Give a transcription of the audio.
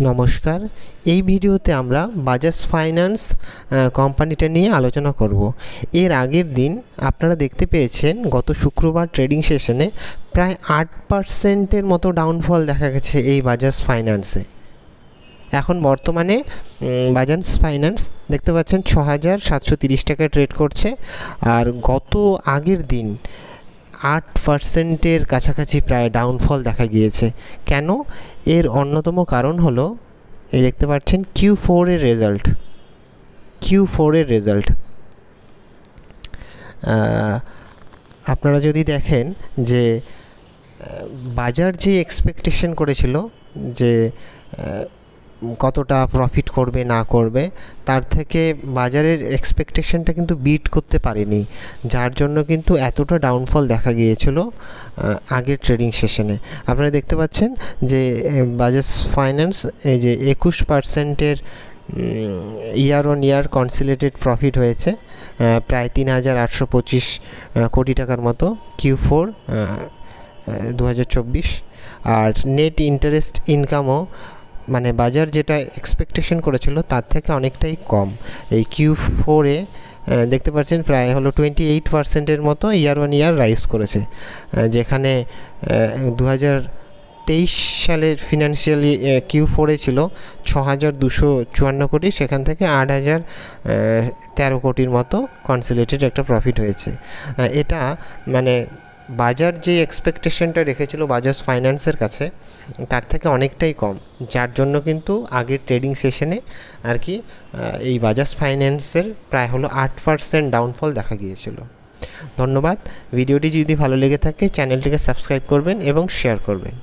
নমস্কার, এই ভিডিওতে আমরা বাজাজ ফাইন্যান্স কোম্পানিটা নিয়ে আলোচনা করব। এর আগের দিন আপনারা দেখতে পেয়েছেন গত শুক্রবার ট্রেডিং সেশনে প্রায় 8%-এর মতো ডাউনফল দেখা গেছে এই বাজাজ ফাইন্যান্সে। এখন বর্তমানে বাজাজ ফাইন্যান্স দেখতে পাচ্ছেন 6,730 টাকায় ট্রেড করছে, আর গত আগের দিন 8%-এর কাছাকাছি প্রায় ডাউনফল দেখা গিয়েছে। কেন? এর অন্যতম কারণ হলো এই দেখতে পাচ্ছেন Q4 এর রেজাল্ট। আপনারা যদি দেখেন যে বাজার যে এক্সপেকটেশন করেছিল যে কতটা প্রফিট করবে না করবে, তার থেকে বাজারের এক্সপেকটেশনটা কিন্তু বিট করতে পারেনি, যার জন্য কিন্তু এতটা ডাউনফল দেখা গিয়েছিল আগের ট্রেডিং সেশনে। আপনারা দেখতে পাচ্ছেন যে বাজাজ ফাইন্যান্স এই যে 21%-এর year on year consolidated profit হয়েছে, প্রায় 3,825 কোটি টাকার মতো Q4 2024। আর নেট ইন্টারেস্ট ইনকামও মানে বাজার যেটা এক্সপেকটেশন করেছিল তার থেকে অনেকটাই কম। এই Q4-এ দেখতে পাচ্ছেন প্রায় হলো 28%-এর মতো ইয়ার অন ইয়ার রাইজ করেছে, যেখানে 2023 সালের ফিনান্সিয়ালি Q4-এ ছিল 6,254 কোটি, সেখান থেকে 8,013 কোটির মতো কনসলিডেটেড একটা প্রফিট হয়েছে। এটা মানে বাজার যে এক্সপেকটেশনটা রেখেছিল বাজাজ ফাইন্যান্সের কাছে তার থেকে অনেকটাই কম, যার জন্য কিন্তু আগের ট্রেডিং সেশনে আর কি এই বাজাজ ফাইন্যান্সের প্রায় হলো 8% ডাউনফল দেখা গিয়েছিল। ধন্যবাদ। ভিডিওটি যদি ভালো লেগে থাকে চ্যানেলটিকে সাবস্ক্রাইব করবেন এবং শেয়ার করবেন।